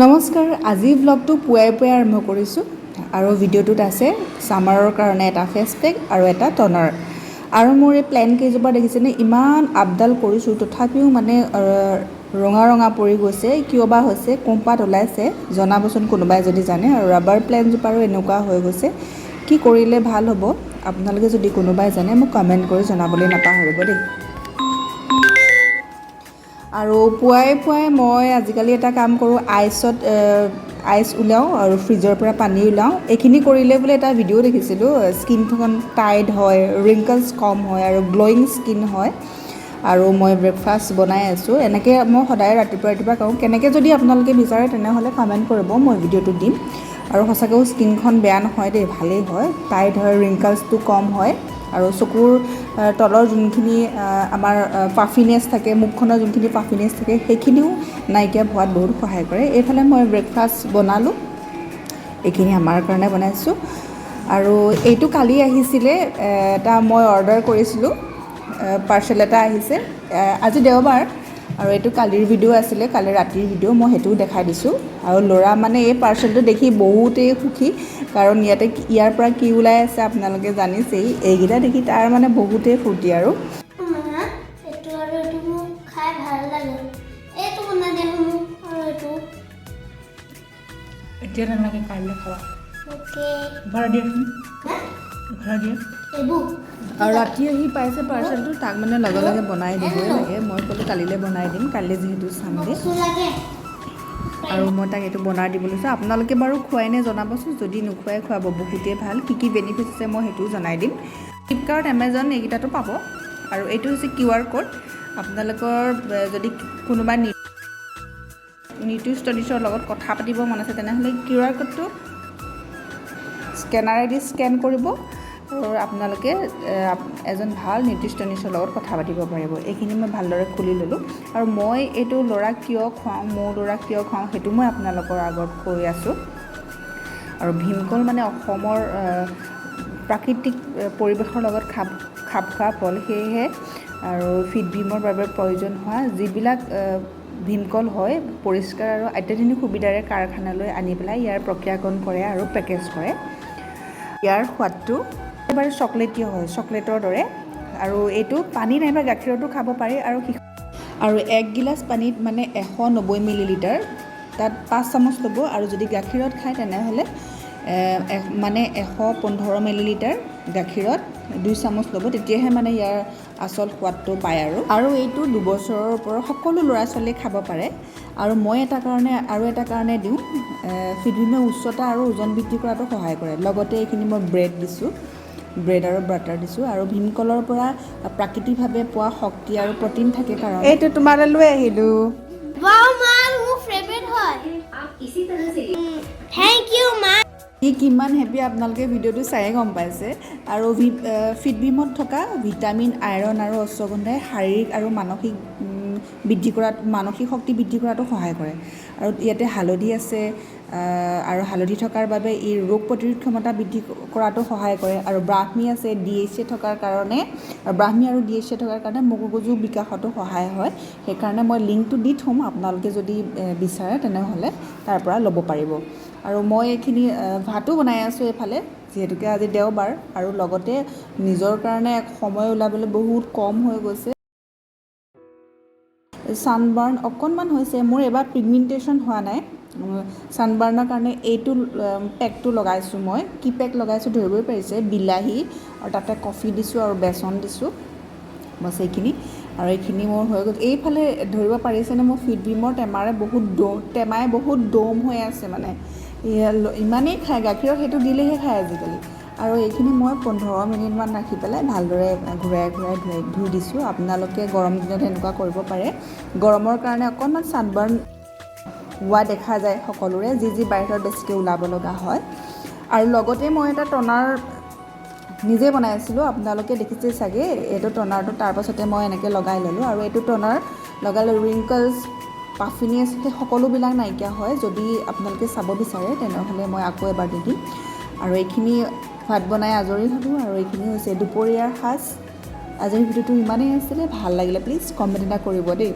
নমস্কাৰ, আজি ব্লগটো পুৱাই আৰম্ভ কৰিছোঁ আৰু ভিডিঅ'টোত আছে ছামাৰৰ কাৰণে এটা ফেচ পেক আৰু এটা টনাৰ। আৰু মোৰ এই প্লেন কেইজোপা দেখিছেনে, ইমান আপডাল কৰিছোঁ তথাপিও মানে ৰঙা পৰি গৈছে, কিয় বা হৈছে, কোঁহপাত ওলাইছে, জনাবচোন কোনোবাই যদি জানে। আৰু ৰাবাৰ প্লেনজোপাৰো এনেকুৱা হৈ গৈছে, কি কৰিলে ভাল হ'ব আপোনালোকে যদি কোনোবাই জানে মোক কমেণ্ট কৰি জনাবলৈ নাপাহৰিব দেই। আৰু পুৱাই মই আজিকালি এটা কাম কৰোঁ, আইচ উলিয়াওঁ আৰু ফ্ৰিজৰ পৰা পানী উলিয়াওঁ। এইখিনি কৰিলে বোলে এটা ভিডিঅ' দেখিছিলোঁ, স্কিনখন টাইট হয়, ৰিংকলছ কম হয় আৰু গ্ল'য়িং স্কিন হয়। আৰু মই ব্ৰেকফাষ্ট বনাই আছোঁ, এনেকৈ মই সদায় ৰাতিপুৱা কৰোঁ। কেনেকৈ যদি আপোনালোকে বিচাৰে তেনেহ'লে কমেণ্ট কৰিব, মই ভিডিঅ'টো দিম। আৰু সঁচাকৈও স্কিনখন বেয়া নহয় দেই, ভালেই হয়, টাইট হয়, ৰিংকলছটো কম হয় আৰু চকুৰ তলৰ যোনখিনি আমাৰ পাফিনেছ থাকে, মুখখনৰ যোনখিনি পাফিনেছ থাকে সেইখিনিও নাইকিয়া হোৱাত বহুত সহায় কৰে। এইফালে মই ব্ৰেকফাষ্ট বনালোঁ, এইখিনি আমাৰ কাৰণে বনাইছোঁ। আৰু এইটো কালি আহিছিলে, এটা মই অৰ্ডাৰ কৰিছিলোঁ, পাৰ্চেল এটা আহিছে। আজি দেওবাৰ আৰু এইটো কালিৰ ভিডিঅ' আছিলে, কালি ৰাতিৰ ভিডিঅ', মই সেইটোও দেখাই দিছোঁ। আৰু ল'ৰা মানে এই পাৰ্চেলটো দেখি বহুতেই সুখী, কাৰণ ইয়াৰ পৰা কি ওলাই আছে আপোনালোকে জানিছেই। এইকেইটা দেখি তাৰ মানে বহুতেই ফূৰ্তি। আৰু এতিয়া নালাগে, কাইলৈ খাবা। ঘৰ দিয়াচোন, ঘৰ দিয়া। আৰু ৰাতি আহি পাইছে পাৰ্চেলটো, তাক মানে লগে বনাই দিবই লাগে। মই ক'লোঁ কালিলৈ বনাই দিম, কাইলৈ যিহেতু চানডে। আৰু মই তাক এইটো বনাই দিবলৈ লৈছোঁ। আপোনালোকে বাৰু খুৱাই নে জনাবচোন, যদি নোখোৱাই খুৱাব, বহুতেই ভাল। কি বেনিফিট আছে মই সেইটোও জনাই দিম। ফ্লিপকাৰ্ট, এমেজন এইকেইটাতো পাব। আৰু এইটো হৈছে QR কোড। আপোনালোকৰ যদি কোনোবা নিউট্ৰিচনিষ্টৰ লগত কথা পাতিব মন আছে তেনেহ'লে QR কোডটো স্কেনাৰেদি স্কেন কৰিব আৰু আপোনালোকে এজন ভাল নিউট্ৰিচনিষ্টৰ লগত কথা পাতিব পাৰিব। এইখিনি মই ভালদৰে খুলি ল'লোঁ। আৰু মই এইটো ল'ৰাক কিয় খুৱাওঁ, মোৰ ল'ৰাক কিয় খুৱাওঁ, সেইটো মই আপোনালোকৰ আগত কৈ আছোঁ। আৰু ভীমকল মানে অসমৰ প্ৰাকৃতিক পৰিৱেশৰ লগত খাপ খোৱা ফল, সেয়েহে আৰু ফিডবিমৰ বাবে প্ৰয়োজন হোৱা যিবিলাক ভীমকল হয়, পৰিষ্কাৰ আৰু অত্যাধুনিক সুবিধাৰে কাৰখানালৈ আনি পেলাই ইয়াৰ প্ৰক্ৰিয়াকৰণ কৰে আৰু পেকেজ কৰে। ইয়াৰ সোৱাদটো একেবাৰে চকলেটীয় হয়, চকলেটৰ দৰে। আৰু এইটো পানী নাইবা গাখীৰতো খাব পাৰি। আৰু 1 গিলাচ পানীত মানে 190 মিলিলিটাৰ, তাত 5 চামুচ ল'ব। আৰু যদি গাখীৰত খায় তেনেহ'লে মানে 115 মিলিলিটাৰ গাখীৰত 2 চামুচ ল'ব, তেতিয়াহে মানে ইয়াৰ আচল সোৱাদটো পায়। আৰু এইটো 2 বছৰৰ ওপৰৰ সকলো ল'ৰা ছোৱালীয়ে খাব পাৰে। আৰু মই এটা কাৰণে দিওঁ, ফিডবিমে উচ্চতা আৰু ওজন বৃদ্ধি কৰাতো সহায় কৰে। লগতে এইখিনি মই ব্ৰেড আৰু বাটাৰ দিছোঁ। আৰু ভীমকলৰ পৰা প্ৰাকৃতিকভাৱে পোৱা শক্তি আৰু প্ৰ'টিন থাকে কাৰণে এইটো তোমালৈ লৈ আহিলোঁ। কিমান হেপী আপোনালোকে ভিডিঅ'টো চায়ে গম পাইছে। আৰু ফিডবিমত থকা ভিটামিন, আইৰণ আৰু অশ্বগন্ধাই শাৰীৰিক আৰু মানসিক শক্তি বৃদ্ধি কৰাতো সহায় কৰে। আৰু ইয়াতে হালধি আছে, আৰু হালধি থকাৰ বাবে ই ৰোগ প্ৰতিৰোধ ক্ষমতা বৃদ্ধি কৰাতো সহায় কৰে। আৰু ব্ৰাহ্মী আছে, DHA থকাৰ কাৰণে, ব্ৰাহ্মী আৰু DHA থকাৰ কাৰণে মগজুৰ বিকাশতো সহায় হয়। সেইকাৰণে মই লিংকটো দি থ'ম, আপোনালোকে যদি বিচাৰে তেনেহ'লে তাৰ পৰা ল'ব পাৰিব। আৰু মই এইখিনি ভাতো বনাই আছোঁ এইফালে, যিহেতুকে আজি দেওবাৰ। আৰু লগতে নিজৰ কাৰণে সময় ওলাবলৈ বহুত কম হৈ গৈছে। ছানবাৰ্ণ অকণমান হৈছে মোৰ, এবাৰ পিগমেণ্টেশ্যন হোৱা নাই। ছানবাৰ্ণৰ কাৰণে এইটো পেকটো লগাইছোঁ মই। কি পেক লগাইছোঁ ধৰিবই পাৰিছে, বিলাহী আৰু তাতে কফি দিছোঁ আৰু বেচন দিছোঁ, বছ এইখিনি। আৰু এইখিনি মোৰ হৈ গ'ল। এইফালে ধৰিব পাৰিছেনে, মোৰ ফিডবিমৰ টেমাই বহুত দম হৈ আছে, মানে ইমানেই খায়, গাখীৰত সেইটো দিলেহে খায় আজিকালি। আৰু এইখিনি মই 15 মিনিটমান ৰাখি পেলাই ভালদৰে ঘূৰাই ধুই দিছোঁ। আপোনালোকে গৰম দিনত এনেকুৱা কৰিব পাৰে। গৰমৰ কাৰণে অকণমান ছানবাৰ্ণ হোৱা দেখা যায় সকলোৰে, যি বাহিৰত বেছিকৈ ওলাব লগা হয়। আৰু লগতে মই এটা টনাৰ নিজে বনাই আছিলোঁ, আপোনালোকে দেখিছে চাগে। এইটো টনাৰটো তাৰপাছতে মই এনেকৈ লগাই ল'লোঁ। আৰু এইটো টনাৰ লগালে ৰিংকলছ, পাফিনেছ সেই সকলোবিলাক নাইকিয়া হয়। যদি আপোনালোকে চাব বিচাৰে তেনেহ'লে মই আকৌ এবাৰ দি দিম। আৰু এইখিনি ভাত বনাই আজৰি হ'লোঁ। আৰু এইখিনি হৈছে দুপৰীয়াৰ সাজ। আজিৰ ভিডিঅ'টো ইমানেই আছিলে, ভাল লাগিলে প্লিজ কমেণ্ট এটা কৰিব দেই।